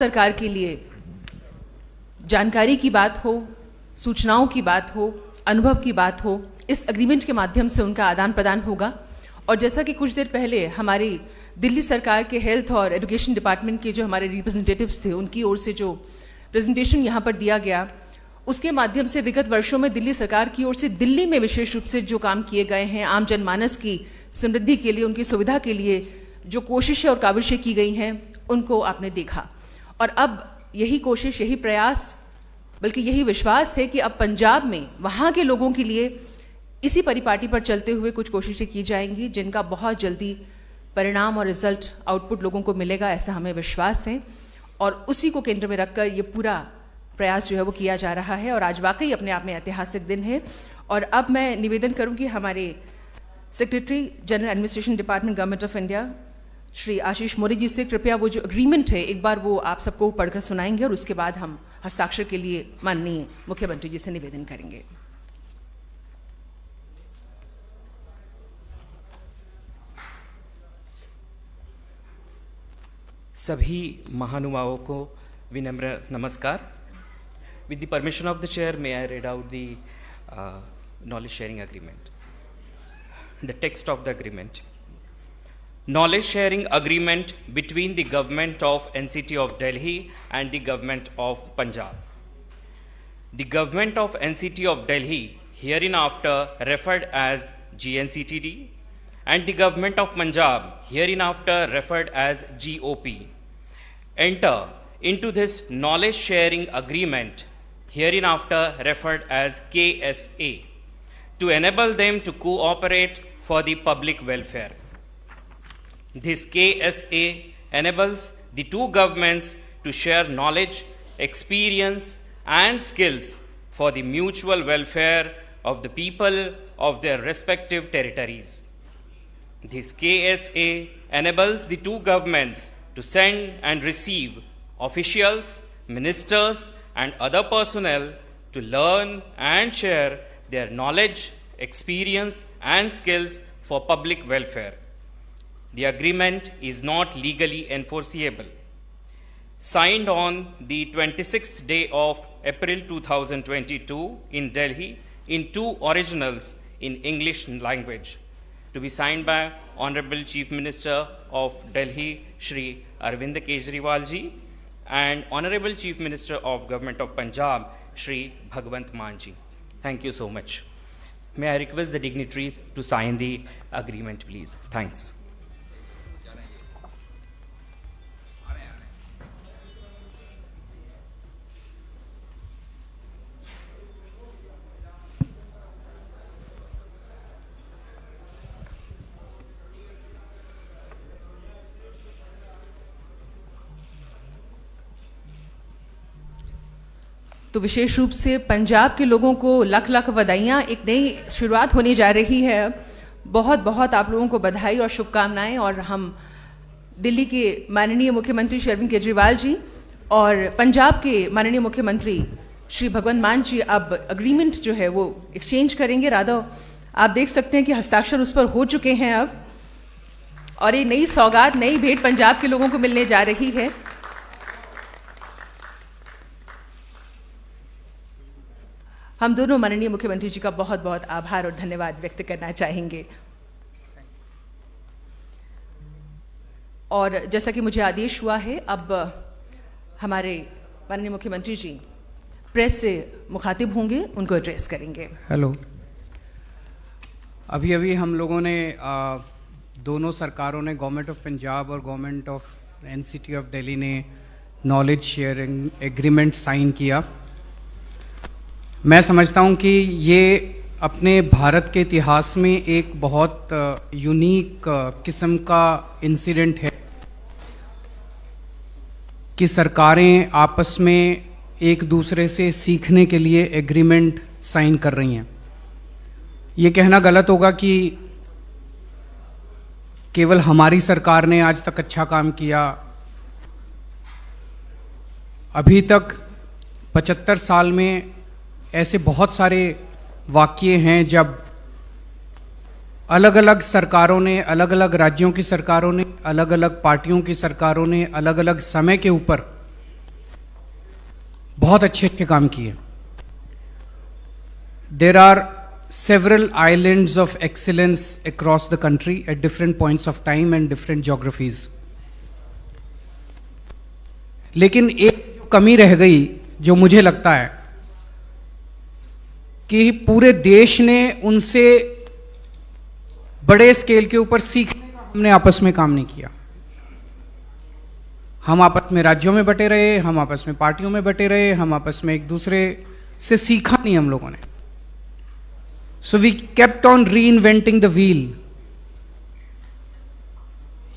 सरकार के लिए जानकारी की बात हो, सूचनाओं की बात हो, अनुभव की बात हो, इस एग्रीमेंट के माध्यम से उनका आदान प्रदान होगा। और जैसा कि कुछ देर पहले हमारी दिल्ली सरकार के हेल्थ और एजुकेशन डिपार्टमेंट के जो हमारे रिप्रेजेंटेटिव्स थे, उनकी ओर से जो प्रेजेंटेशन यहाँ पर दिया गया, उसके माध्यम से विगत वर्षों में दिल्ली सरकार की ओर से दिल्ली में विशेष रूप से जो काम किए गए हैं, आम जनमानस की समृद्धि के लिए, उनकी सुविधा के लिए जो कोशिशें और काविशें की गई हैं, उनको आपने देखा। और अब यही कोशिश, यही प्रयास, बल्कि यही विश्वास है कि अब पंजाब में वहाँ के लोगों के लिए इसी परिपाटी पर चलते हुए कुछ कोशिशें की जाएंगी, जिनका बहुत जल्दी परिणाम और रिजल्ट, आउटपुट लोगों को मिलेगा, ऐसा हमें विश्वास है। और उसी को केंद्र में रखकर ये पूरा प्रयास जो है वो किया जा रहा है। और आज वाकई अपने आप में ऐतिहासिक दिन है। और अब मैं निवेदन करूँगी हमारे secretary general administration department government of India Shri Ashish Maurya ji से, कृपया वो जो एग्रीमेंट है एक बार वो आप सबको पढ़कर सुनाएंगे और उसके बाद हम हस्ताक्षर के लिए माननीय मुख्यमंत्री जी से निवेदन करेंगे। सभी महानुभावों को विनम्र नमस्कार। With the permission of the chair, may I read out the knowledge sharing agreement. The text of the agreement. Knowledge sharing agreement between the government of NCT of Delhi and the government of Punjab. The government of NCT of Delhi, hereinafter referred as GNCTD, and the government of Punjab, hereinafter referred as GOP, enter into this knowledge sharing agreement, hereinafter referred as KSA, to enable them to cooperate for the public welfare. This KSA enables the two governments to share knowledge, experience, and skills for the mutual welfare of the people of their respective territories. This KSA enables the two governments to send and receive officials, ministers, and other personnel to learn and share their knowledge, experience, and skills for public welfare. The agreement is not legally enforceable. Signed on the 26th day of April 2022 in Delhi in two originals in English language, to be signed by Honorable Chief Minister of Delhi, Shri Arvind Kejriwal ji, and Honorable Chief Minister of Government of Punjab, Shri Bhagwant Mann ji. Thank you so much. May I request the dignitaries to sign the agreement, please. Thanks. तो विशेष रूप से पंजाब के लोगों को लख लख बधाइयाँ। एक नई शुरुआत होने जा रही है। बहुत बहुत आप लोगों को बधाई और शुभकामनाएं। और हम दिल्ली के माननीय मुख्यमंत्री श्री अरविंद केजरीवाल जी और पंजाब के माननीय मुख्यमंत्री श्री भगवंत मान जी अब एग्रीमेंट जो है वो एक्सचेंज करेंगे। राधा, आप देख सकते हैं कि हस्ताक्षर उस पर हो चुके हैं अब। और ये नई सौगात, नई भेंट पंजाब के लोगों को मिलने जा रही है। हम दोनों माननीय मुख्यमंत्री जी का बहुत बहुत आभार और धन्यवाद व्यक्त करना चाहेंगे। और जैसा कि मुझे आदेश हुआ है, अब हमारे माननीय मुख्यमंत्री जी प्रेस से मुखातिब होंगे, उनको एड्रेस करेंगे। हेलो, अभी अभी हम लोगों ने दोनों सरकारों ने, गवर्नमेंट ऑफ पंजाब और government of NCT of Delhi ने नॉलेज शेयरिंग एग्रीमेंट साइन किया। मैं समझता हूं कि ये अपने भारत के इतिहास में एक बहुत यूनिक किस्म का इंसिडेंट है कि सरकारें आपस में एक दूसरे से सीखने के लिए एग्रीमेंट साइन कर रही हैं। ये कहना गलत होगा कि केवल हमारी सरकार ने आज तक अच्छा काम किया। अभी तक 75 साल में ऐसे बहुत सारे वाक़ये हैं जब अलग अलग सरकारों ने, अलग अलग राज्यों की सरकारों ने, अलग अलग पार्टियों की सरकारों ने अलग अलग समय के ऊपर बहुत अच्छे अच्छे काम किए. There are several islands of excellence across the country at different points of time and different geographies. लेकिन एक जो कमी रह गई, जो मुझे लगता है कि पूरे देश ने उनसे बड़े स्केल के ऊपर सीखने का हमने आपस में काम नहीं किया. हम आपस में राज्यों में बटे रहे, हम आपस में पार्टियों में बटे रहे, हम आपस में एक दूसरे से सीखा नहीं हम लोगों ने. So we kept on reinventing the wheel.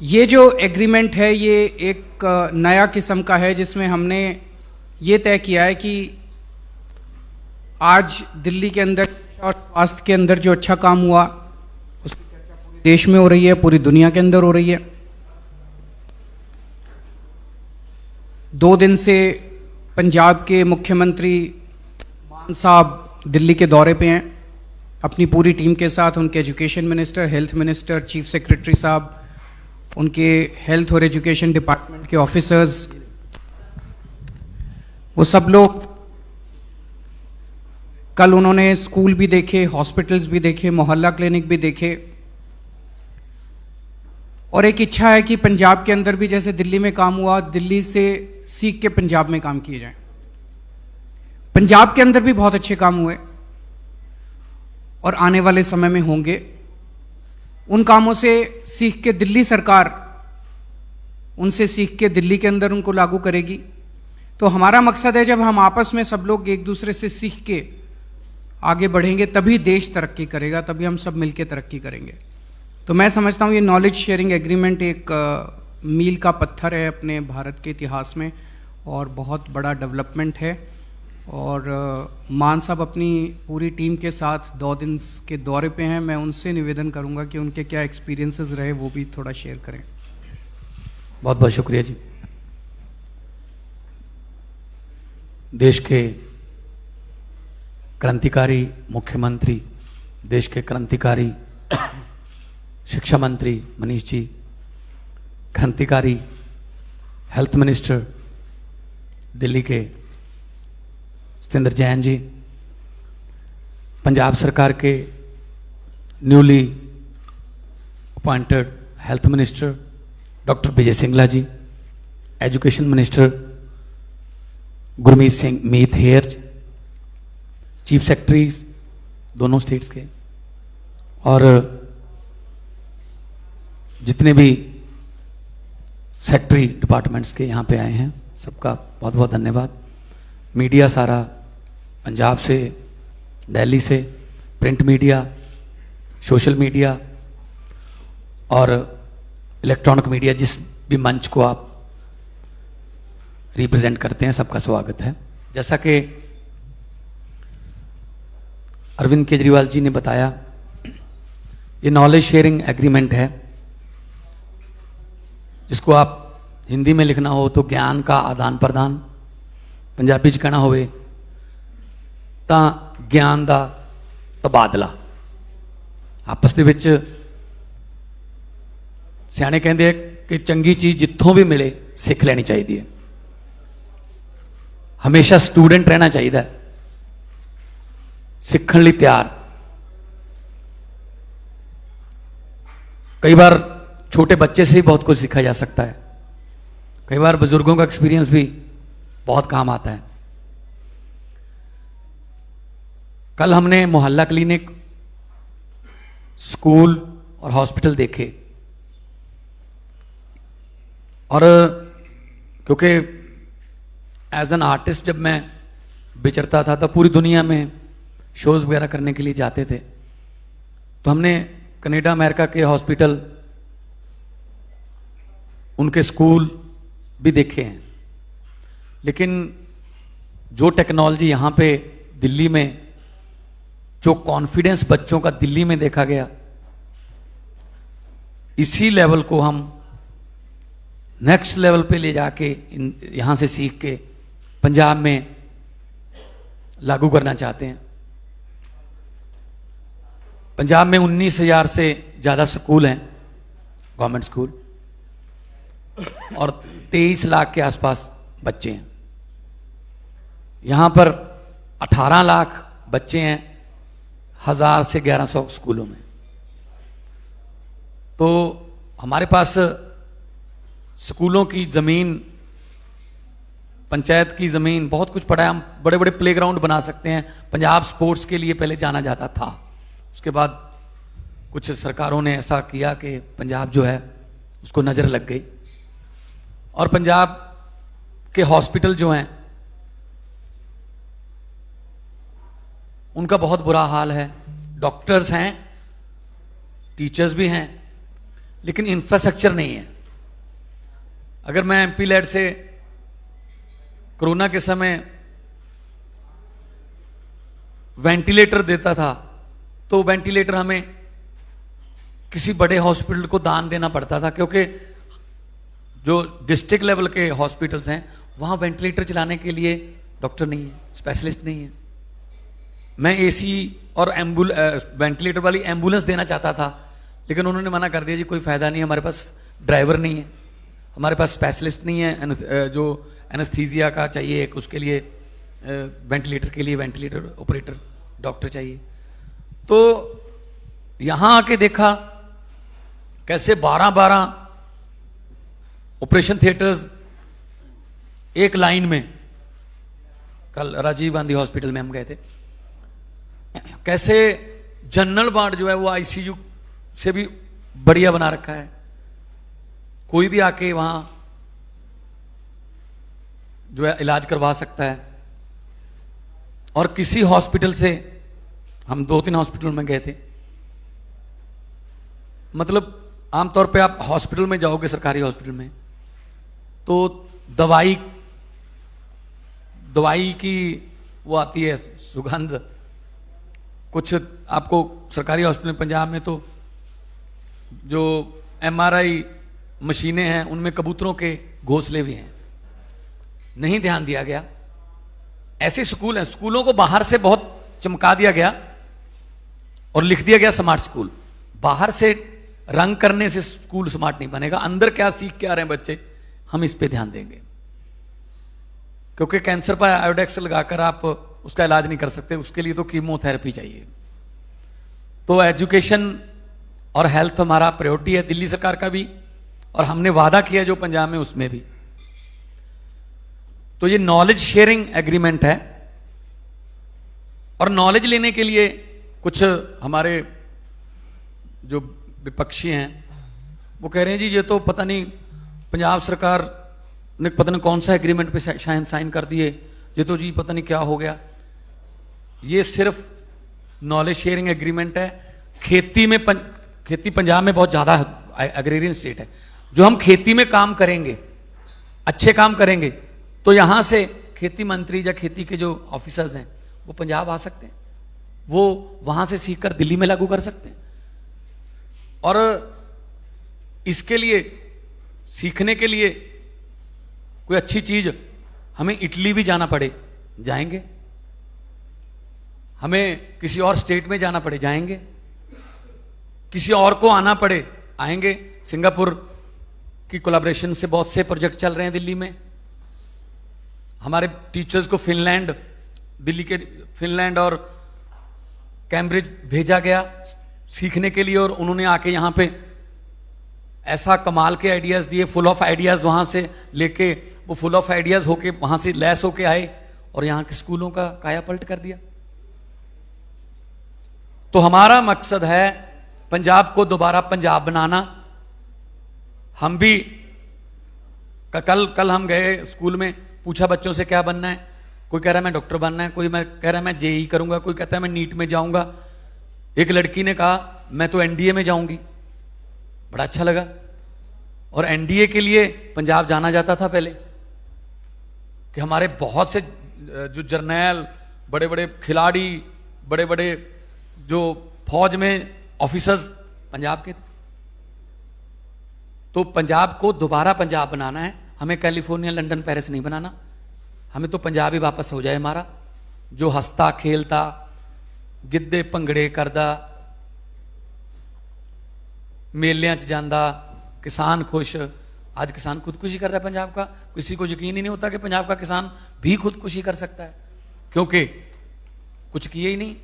ये जो एग्रीमेंट है ये एक नया किस्म का है, जिसमें हमने ये तय किया है कि आज दिल्ली के अंदर और स्वास्थ्य के अंदर जो अच्छा काम हुआ उसकी चर्चा पूरे देश में हो रही है, पूरी दुनिया के अंदर हो रही है. 2 दिन से पंजाब के मुख्यमंत्री मान साहब दिल्ली के दौरे पे हैं अपनी पूरी टीम के साथ. उनके education minister, health minister, chief secretary साहब, उनके हेल्थ और एजुकेशन डिपार्टमेंट के ऑफिसर्स, वो सब लोग कल उन्होंने स्कूल भी देखे, हॉस्पिटल्स भी देखे, मोहल्ला क्लिनिक भी देखे. और एक इच्छा है कि पंजाब के अंदर भी जैसे दिल्ली में काम हुआ, दिल्ली से सीख के पंजाब में काम किए जाएं. पंजाब के अंदर भी बहुत अच्छे काम हुए और आने वाले समय में होंगे. उन कामों से सीख के दिल्ली सरकार उनसे सीख के दिल्ली के अंदर उनको लागू करेगी. तो हमारा मकसद है जब हम आपस में सब लोग एक दूसरे से सीख के आगे बढ़ेंगे तभी देश तरक्की करेगा, तभी हम सब मिलकर तरक्की करेंगे. तो मैं समझता हूँ ये नॉलेज शेयरिंग एग्रीमेंट एक मील का पत्थर है अपने भारत के इतिहास में और बहुत बड़ा डेवलपमेंट है. और मान साहब अपनी पूरी टीम के साथ 2 दिन के दौरे पे हैं. मैं उनसे निवेदन करूंगा कि उनके क्या एक्सपीरियंसेस रहे वो भी थोड़ा शेयर करें. बहुत बहुत शुक्रिया जी. देश के क्रांतिकारी मुख्यमंत्री, देश के क्रांतिकारी शिक्षा मंत्री मनीष जी, क्रांतिकारी हेल्थ मिनिस्टर दिल्ली के सत्येंद्र जैन जी, पंजाब सरकार के newly appointed health minister doctor Vijay Singla ji, education minister Gurmeet Singh Meet Hayer, chief secretaries दोनों स्टेट्स के, और जितने भी सेक्रेटरी डिपार्टमेंट्स के यहाँ पे आए हैं सबका बहुत बहुत धन्यवाद. मीडिया सारा, पंजाब से, दिल्ली से, प्रिंट मीडिया, सोशल मीडिया और इलेक्ट्रॉनिक मीडिया, जिस भी मंच को आप रिप्रेजेंट करते हैं, सबका स्वागत है. जैसा कि अरविंद केजरीवाल जी ने बताया, ये नॉलेज शेयरिंग एग्रीमेंट है जिसको आप हिंदी में लिखना हो तो ज्ञान का आदान प्रदान, पंजाबी च कहना होवे तां ज्ञान दा तबादला. आपस दे विच सियाणे कहंदे आ कि चंगी चीज़ जित्थों भी मिले सीख लेनी चाहिए है. हमेशा स्टूडेंट रहना चाहिए, सीखण लई तैयार. कई बार छोटे बच्चे से ही बहुत कुछ सीखा जा सकता है, कई बार बुजुर्गों का एक्सपीरियंस भी बहुत काम आता है. कल हमने मोहल्ला क्लिनिक, स्कूल और हॉस्पिटल देखे और क्योंकि एज एन आर्टिस्ट जब मैं विचरता था तो पूरी दुनिया में शोज वगैरह करने के लिए जाते थे, तो हमने कनाडा अमेरिका के हॉस्पिटल, उनके स्कूल भी देखे हैं. लेकिन जो टेक्नोलॉजी यहाँ पे दिल्ली में, जो कॉन्फिडेंस बच्चों का दिल्ली में देखा गया, इसी लेवल को हम नेक्स्ट लेवल पे ले जाके यहाँ से सीख के पंजाब में लागू करना चाहते हैं. पंजाब में 19,000 से ज़्यादा स्कूल हैं, गवर्नमेंट स्कूल, और 23 लाख के आसपास बच्चे हैं. यहाँ पर 18 लाख बच्चे हैं 1000 से 1100 स्कूलों में। तो हमारे पास स्कूलों की ज़मीन, पंचायत की ज़मीन, बहुत कुछ पड़ा है। हम बड़े बड़े प्लेग्राउंड बना सकते हैं। पंजाब स्पोर्ट्स के लिए पहले जाना जाता था, उसके बाद कुछ सरकारों ने ऐसा किया कि पंजाब जो है उसको नज़र लग गई। और पंजाब के हॉस्पिटल जो हैं उनका बहुत बुरा हाल है। डॉक्टर्स हैं, टीचर्स भी हैं, लेकिन इंफ्रास्ट्रक्चर नहीं है। अगर मैं एमपी लैड से कोरोना के समय वेंटिलेटर देता था तो वेंटिलेटर हमें किसी बड़े हॉस्पिटल को दान देना पड़ता था, क्योंकि जो डिस्ट्रिक्ट लेवल के हॉस्पिटल्स हैं वहां वेंटिलेटर चलाने के लिए डॉक्टर नहीं है, स्पेशलिस्ट नहीं है। मैं एसी और वेंटिलेटर वाली एम्बुलेंस देना चाहता था, लेकिन उन्होंने मना कर दिया, जी कोई फायदा नहीं, हमारे पास ड्राइवर नहीं है, हमारे पास स्पेशलिस्ट नहीं है, जो एनेस्थीसिया का चाहिए एक, उसके लिए वेंटिलेटर के लिए वेंटिलेटर ऑपरेटर डॉक्टर चाहिए। तो यहां आके देखा कैसे 12-12 ऑपरेशन थिएटर्स एक लाइन में। कल राजीव गांधी हॉस्पिटल में हम गए थे, कैसे जनरल वार्ड जो है वो आईसीयू से भी बढ़िया बना रखा है। कोई भी आके वहां जो है इलाज करवा सकता है। और किसी हॉस्पिटल से, हम 2-3 हॉस्पिटल में गए थे, मतलब आमतौर पे आप हॉस्पिटल में जाओगे, सरकारी हॉस्पिटल में, तो दवाई की वो आती है सुगंध। कुछ आपको सरकारी हॉस्पिटल पंजाब में तो जो एमआरआई मशीनें हैं उनमें कबूतरों के घोंसले भी हैं, नहीं ध्यान दिया गया। ऐसे स्कूल हैं, स्कूलों को बाहर से बहुत चमका दिया गया और लिख दिया गया स्मार्ट स्कूल। बाहर से रंग करने से स्कूल स्मार्ट नहीं बनेगा, अंदर क्या सीख के आ रहे हैं बच्चे, हम इस पे ध्यान देंगे। क्योंकि कैंसर पर आयोडेक्स लगाकर आप उसका इलाज नहीं कर सकते, उसके लिए तो कीमोथेरेपी चाहिए। तो एजुकेशन और हेल्थ हमारा प्रायोरिटी है, दिल्ली सरकार का भी, और हमने वादा किया जो पंजाब में उसमें भी। तो ये नॉलेज शेयरिंग एग्रीमेंट है, और नॉलेज लेने के लिए कुछ हमारे जो विपक्षी हैं वो कह रहे हैं जी ये तो पता नहीं पंजाब सरकार ने पता नहीं कौन सा एग्रीमेंट पे शायद साइन कर दिए, ये तो जी पता नहीं क्या हो गया। ये सिर्फ नॉलेज शेयरिंग एग्रीमेंट है। खेती पंजाब में बहुत ज्यादा एग्रेरियन स्टेट है। जो हम खेती में काम करेंगे, अच्छे काम करेंगे, तो यहां से खेती मंत्री या खेती के जो ऑफिसर्स हैं वो पंजाब आ सकते हैं, वो वहां से सीखकर दिल्ली में लागू कर सकते हैं। और इसके लिए, सीखने के लिए कोई अच्छी चीज, हमें इटली भी जाना पड़े जाएंगे, हमें किसी और स्टेट में जाना पड़े जाएंगे, किसी और को आना पड़े आएंगे। सिंगापुर की कोलैबोरेशन से बहुत से प्रोजेक्ट चल रहे हैं दिल्ली में। हमारे टीचर्स को फिनलैंड, दिल्ली के फिनलैंड और कैम्ब्रिज भेजा गया सीखने के लिए, और उन्होंने आके यहाँ पे ऐसा कमाल के आइडियाज दिए, फुल ऑफ आइडियाज वहां से लेके, वो फुल ऑफ आइडियाज होके वहां से लैस होके आए और यहाँ के स्कूलों का कायापलट कर दिया। तो हमारा मकसद है पंजाब को दोबारा पंजाब बनाना। हम भी कल हम गए स्कूल में, पूछा बच्चों से क्या बनना है, कोई कह रहा है मैं डॉक्टर बनना है, कोई कह रहा है मैं जेई करूंगा, कोई कहता है मैं नीट में जाऊंगा। एक लड़की ने कहा मैं तो एनडीए में जाऊंगी, बड़ा अच्छा लगा। और एनडीए के लिए पंजाब जाना जाता था पहले, कि हमारे बहुत से जो जर्नैल, बड़े बड़े खिलाड़ी, बड़े बड़े जो फौज में ऑफिसर्स पंजाब के थे। तो पंजाब को दोबारा पंजाब बनाना है, हमें कैलिफोर्निया, लंदन, पेरिस नहीं बनाना। हमें तो पंजाब ही वापस हो जाए हमारा, जो हंसता खेलता, गिद्धे भंगड़े करदा, मेलियां च जांदा, किसान खुश। आज किसान खुदकुशी कर रहा है पंजाब का, किसी को यकीन ही नहीं होता कि पंजाब का किसान भी खुदकुशी कर सकता है। क्योंकि कुछ किए ही नहीं,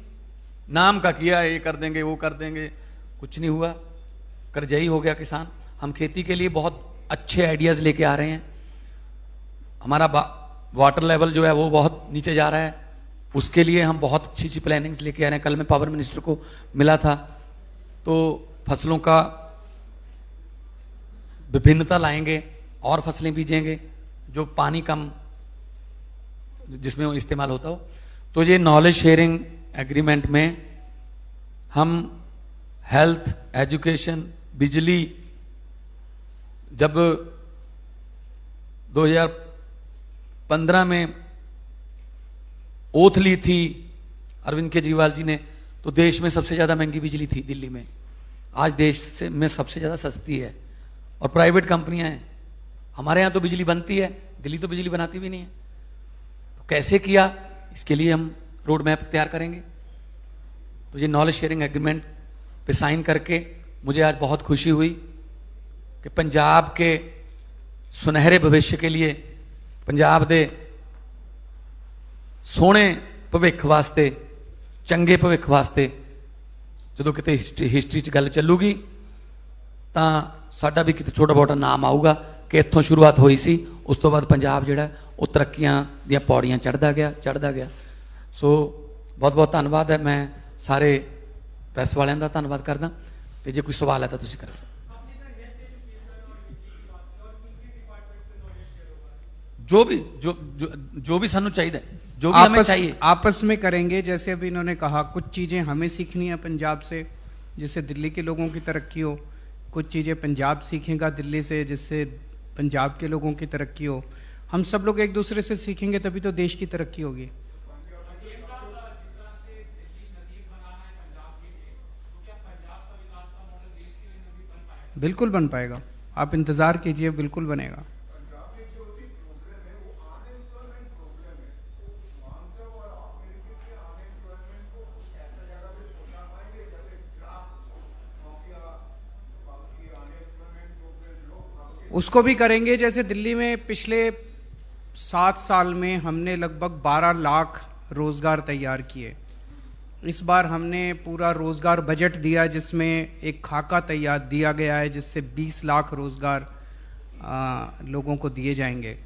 नाम का किया, ये कर देंगे वो कर देंगे, कुछ नहीं हुआ, कर्जई हो गया किसान। हम खेती के लिए बहुत अच्छे आइडियाज लेके आ रहे हैं। हमारा वाटर लेवल जो है वो बहुत नीचे जा रहा है, उसके लिए हम बहुत अच्छी अच्छी प्लानिंग्स लेके आ रहे हैं। कल मैं पावर मिनिस्टर को मिला था, तो फसलों का विभिन्नता लाएंगे और फसलें बीजेंगे जो पानी कम जिसमें वो इस्तेमाल होता हो। तो ये नॉलेज शेयरिंग एग्रीमेंट में हम हेल्थ, एजुकेशन, बिजली, जब 2015 में ओथ ली थी अरविंद केजरीवाल जी ने, तो देश में सबसे ज्यादा महंगी बिजली थी दिल्ली में। आज देश से में सबसे ज्यादा सस्ती है और प्राइवेट कंपनियां हैं। हमारे यहां तो बिजली बनती है, दिल्ली तो बिजली बनाती भी नहीं है। तो कैसे किया, इसके लिए हम रोड मैप तैयार करेंगे। तो ये नॉलेज शेयरिंग एग्रीमेंट पे साइन करके मुझे आज बहुत खुशी हुई कि पंजाब के सुनहरे भविष्य के लिए, पंजाब दे सोहने भविख वास्ते, चंगे भविख वास्ते जो किते हिस्टरी च गल चलूगी तां साडा भी किते छोटा मोटा नाम आऊगा कि इत्थों शुरुआत हुई सी, उस तो बाद पंजाब जिहड़ा वो तरक्कियां दी पौड़ियां चढ़दा गया। सो बहुत बहुत धन्नवाद है। मैं सारे प्रेस वालियां दा धन्नवाद करदा, ते जे कोई सवाल है तो तुसीं कर सकदे। जो भी सानू चाहिए, जो भी हमें चाहिए आपस में करेंगे। जैसे अभी इन्होंने कहा कुछ चीजें हमें सीखनी है पंजाब से, जिससे दिल्ली के लोगों की तरक्की हो, कुछ चीजें पंजाब सीखेगा दिल्ली से जिससे पंजाब के लोगों की तरक्की हो। हम सब लोग एक दूसरे से सीखेंगे तभी तो देश की तरक्की होगी। बिल्कुल बन पाएगा, आप इंतजार कीजिए, बिल्कुल बनेगा। उसको भी करेंगे। जैसे दिल्ली में पिछले 7 साल में हमने लगभग 12 लाख रोजगार तैयार किए। इस बार हमने पूरा रोजगार बजट दिया जिसमें एक खाका तैयार दिया गया है जिससे 20 लाख रोजगार लोगों को दिए जाएंगे।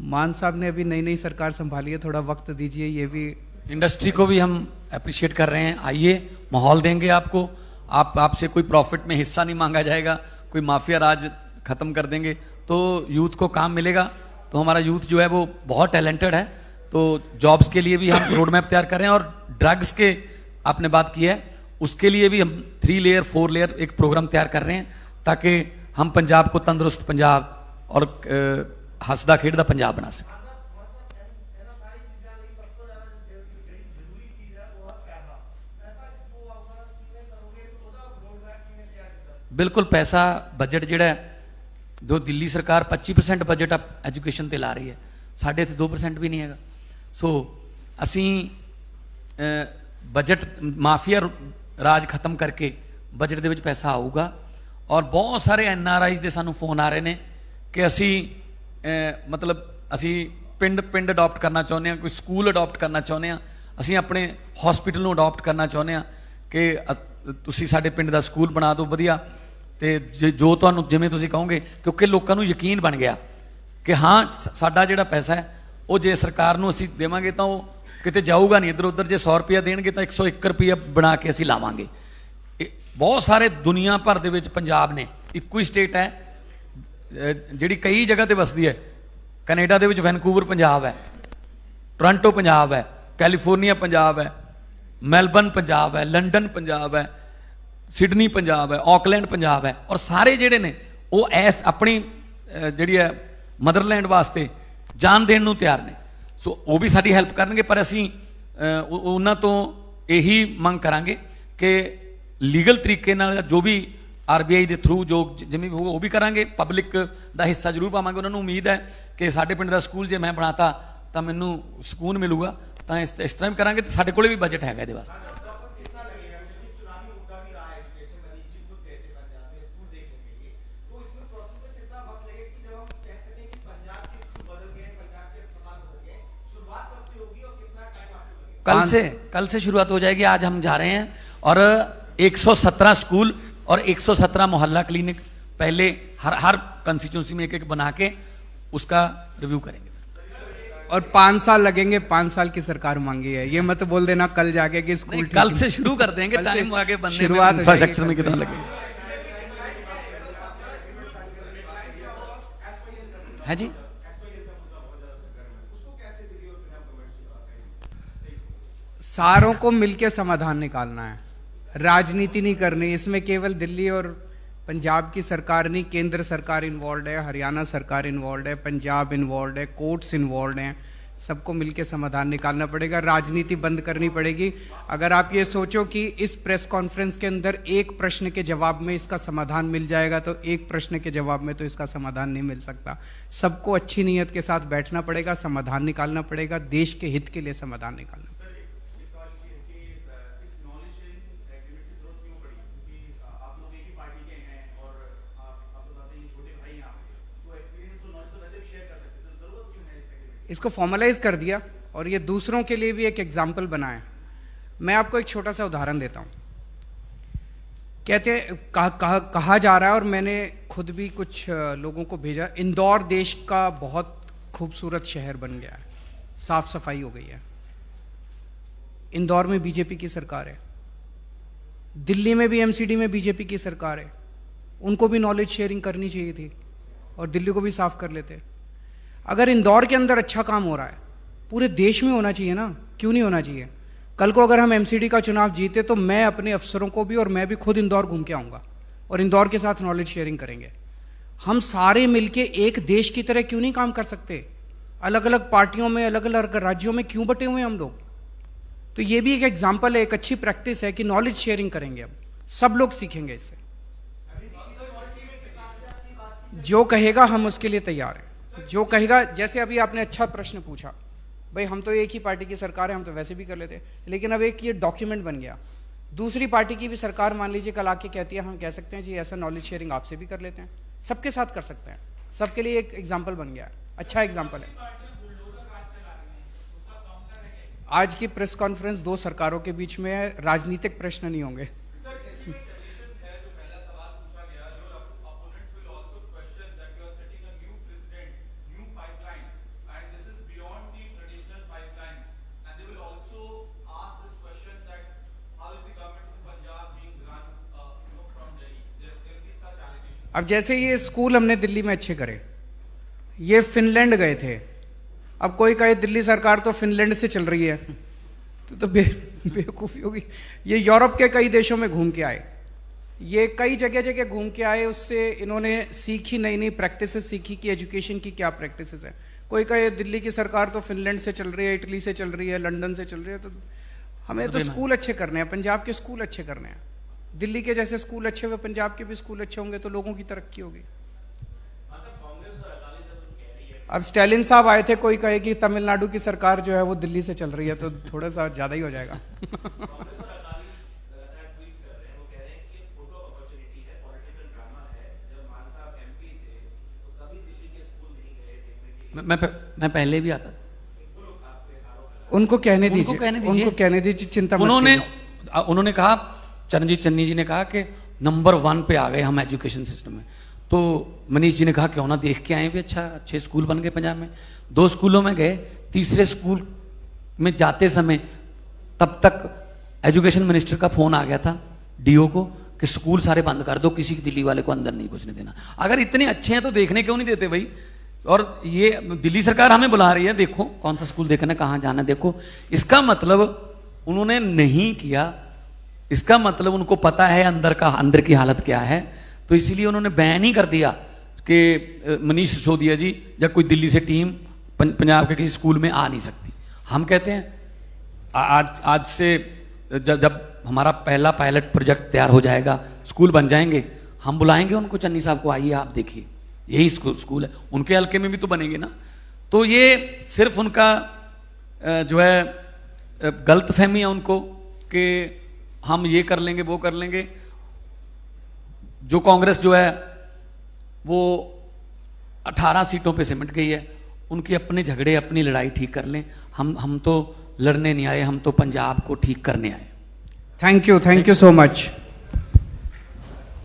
मान साहब ने अभी नई नई सरकार संभाली है, थोड़ा वक्त दीजिए। ये भी इंडस्ट्री को भी हम अप्रिशिएट कर रहे हैं। आइए, माहौल देंगे आपको। आपसे कोई प्रॉफिट में हिस्सा नहीं मांगा जाएगा, कोई माफिया राज खत्म कर देंगे, तो यूथ को काम मिलेगा। तो हमारा यूथ जो है वो बहुत टैलेंटेड है, तो जॉब्स के लिए भी हम रोड मैप तैयार कर रहे हैं। और ड्रग्स के आपने बात की है, उसके लिए भी हम 3 लेयर 4 लेयर एक प्रोग्राम तैयार कर रहे हैं ताकि हम पंजाब को तंदुरुस्त पंजाब और हंसदा खेडदा पंजाब बना सकें। बिल्कुल, पैसा बजट जिहड़ा जो दिल्ली सरकार 25% बजट एजुकेशन ते ला रही है, साढ़े इत्थे 2% भी नहीं है। सो असी बजट माफिया राज खत्म करके बजट दे विच पैसा आऊगा। और बहुत सारे NRIs दे सानू फोन आ रहे हैं कि असी मतलब असी पिंड अडॉप्ट करना चाहुंदे हां, कोई स्कूल अडॉप्ट करना चाहुंदे हां, असी अपने हॉस्पिटल नूं अडॉप्ट करना चाहुंदे हां कि तुसी साडे पिंड दा स्कूल बना दो वधिया। ते जो तुहानू जिवें तुसीं कहोगे, क्योंकि लोगों को यकीन बन गया कि हाँ साडा जिहड़ा पैसा है वो जे सरकार नूं असीं देवांगे तां वो किते जाऊगा नहीं इधर उधर। जे 100 रुपया देणगे तां 101 रुपया बना के असीं लावांगे। बहुत सारे दुनिया भर दे विच पंजाब ने इक्को ही स्टेट है जिहड़ी कई जगह ते वसदी है। कनेडा दे विच वैनकूवर पंजाब है, टोरंटो पंजाब है, कैलीफोर्निया पंजाब है, मैलबर्न पंजाब है, लंडन पंजाब है, सिडनी पंजाब है, ऑकलैंड पंजाब है। और सारे जिहड़े ने वो ऐस अपनी जिहड़ी है मदरलैंड वास्ते जान देण नूं तैयार ने। सो वो भी साडी हैल्प करनगे, पर असीं उन्हां तों यही मंग करांगे कि लीगल तरीके नाल जो भी RBI के थ्रू जो जिवें भी होगा वो भी करांगे। पब्लिक का हिस्सा जरूर पावांगे। उन्होंने उम्मीद है कि साडे पिंड दा स्कूल जे मैं बनाता तो मैनूं सुकून मिलूगा, तो इस तरह भी करांगे। तो साडे कोले भी बजट हैगा इहदे वास्ते। कल से शुरुआत हो जाएगी। आज हम जा रहे हैं और 117 स्कूल और 117 मोहल्ला क्लिनिक पहले हर कंस्टिट्यूंसी में एक एक बना के उसका रिव्यू करेंगे। और 5 साल लगेंगे, 5 साल की सरकार मांगी है, ये मत बोल देना कल जाके कि स्कूल कल से शुरू कर देंगे, टाइम आगे बनने में, शुरुआत इंफ्रास्ट्रक्चर में कितना लगेगा है जी। सारों को मिलकर समाधान निकालना है, राजनीति नहीं करनी। इसमें केवल दिल्ली और पंजाब की सरकार नहीं, केंद्र सरकार इन्वॉल्व है, हरियाणा सरकार इन्वॉल्व है, पंजाब इन्वॉल्व है, कोर्ट्स इन्वॉल्व हैं। सबको मिलकर समाधान निकालना पड़ेगा, राजनीति बंद करनी पड़ेगी। अगर आप ये सोचो कि इस प्रेस कॉन्फ्रेंस के अंदर एक प्रश्न के जवाब में इसका समाधान मिल जाएगा, तो एक प्रश्न के जवाब में तो इसका समाधान नहीं मिल सकता। सबको अच्छी नीयत के साथ बैठना पड़ेगा, समाधान निकालना पड़ेगा, देश के हित के लिए समाधान निकालना पड़ेगा। इसको फॉर्मलाइज कर दिया और ये दूसरों के लिए भी एक एग्जाम्पल बना है। मैं आपको एक छोटा सा उदाहरण देता हूं। कहते कहा जा रहा है, और मैंने खुद भी कुछ लोगों को भेजा, इंदौर देश का बहुत खूबसूरत शहर बन गया है, साफ सफाई हो गई है। इंदौर में बीजेपी की सरकार है, दिल्ली में भी एमसीडी में बीजेपी की सरकार है। उनको भी नॉलेज शेयरिंग करनी चाहिए थी और दिल्ली को भी साफ कर लेते। अगर इंदौर के अंदर अच्छा काम हो रहा है, पूरे देश में होना चाहिए ना, क्यों नहीं होना चाहिए? कल को अगर हम एमसीडी का चुनाव जीते तो मैं अपने अफसरों को भी और मैं भी खुद इंदौर घूम के आऊंगा और इंदौर के साथ नॉलेज शेयरिंग करेंगे। हम सारे मिलके एक देश की तरह क्यों नहीं काम कर सकते? अलग अलग पार्टियों में, अलग अलग राज्यों में क्यों बटे हुए हम लोग? तो ये भी एक एग्जाम्पल है, एक अच्छी प्रैक्टिस है कि नॉलेज शेयरिंग करेंगे। अब सब लोग सीखेंगे इससे। जो कहेगा हम उसके लिए तैयार हैं। जो कहेगा, जैसे अभी आपने अच्छा प्रश्न पूछा, भाई हम तो एक ही पार्टी की सरकार है, हम तो वैसे भी कर लेते, लेकिन अब एक ये डॉक्यूमेंट बन गया। दूसरी पार्टी की भी सरकार मान लीजिए कल आके कहती है, हम कह सकते हैं जी ऐसा नॉलेज शेयरिंग आपसे भी कर लेते हैं, सबके साथ कर सकते हैं। सबके लिए एक एग्जाम्पल बन गया, अच्छा एग्जाम्पल है। आज की प्रेस कॉन्फ्रेंस 2 सरकारों के बीच में है, राजनीतिक प्रश्न नहीं होंगे। अब जैसे ये स्कूल हमने दिल्ली में अच्छे करे, ये फिनलैंड गए थे। अब कोई कहे दिल्ली सरकार तो फिनलैंड से चल रही है, तो बेवकूफ़ी होगी। ये यूरोप के कई देशों में घूम के आए, ये कई जगह जगह घूम के आए, उससे इन्होंने सीखी, नई नई प्रैक्टिसेस सीखी कि एजुकेशन की क्या प्रैक्टिसेस है। कोई कहे दिल्ली की सरकार तो फिनलैंड से चल रही है, इटली से चल रही है, लंदन से चल रही है। तो हमें तो स्कूल अच्छे करने हैं, पंजाब के स्कूल अच्छे करने हैं। दिल्ली के जैसे स्कूल अच्छे हुए, पंजाब के भी स्कूल अच्छे होंगे तो लोगों की तरक्की होगी। अब स्टालिन साहब आए थे, कोई कहे कि तमिलनाडु की सरकार जो है वो दिल्ली से चल रही है, तो थोड़ा सा ज्यादा ही हो जाएगा। मैं पहले भी आता, उनको कहने दीजिए, चिंता मत कीजिए। उन्होंने कहा, चरणजीत चन्नी जी ने कहा कि नंबर 1 पे आ गए हम एजुकेशन सिस्टम में। तो मनीष जी ने कहा क्यों ना देख के आए भी, अच्छे स्कूल बन गए पंजाब में। 2 स्कूलों में गए, तीसरे स्कूल में जाते समय तब तक एजुकेशन मिनिस्टर का फोन आ गया था डीओ को कि स्कूल सारे बंद कर दो, किसी दिल्ली वाले को अंदर नहीं घुसने देना। अगर इतने अच्छे हैं तो देखने क्यों नहीं देते भाई? और ये दिल्ली सरकार हमें बुला रही है, देखो कौन सा स्कूल देखना, कहाँ जाना देखो। इसका मतलब उन्होंने नहीं किया, इसका मतलब उनको पता है अंदर की हालत क्या है, तो इसीलिए उन्होंने बैन ही कर दिया कि मनीष सिसोदिया जी या कोई दिल्ली से टीम पंजाब के किसी स्कूल में आ नहीं सकती। हम कहते हैं आज से जब हमारा पहला पायलट प्रोजेक्ट तैयार हो जाएगा, स्कूल बन जाएंगे, हम बुलाएंगे उनको, चन्नी साहब को, आइए आप देखिए यही स्कूल है। उनके हल्के में भी तो बनेंगे ना। तो ये सिर्फ उनका जो है गलतफहमी है उनको कि हम ये कर लेंगे वो कर लेंगे। जो कांग्रेस जो है वो 18 सीटों पे सिमट गई है, उनके अपने झगड़े अपनी लड़ाई ठीक कर लें। हम तो लड़ने नहीं आए, हम तो पंजाब को ठीक करने आए। Thank you so much.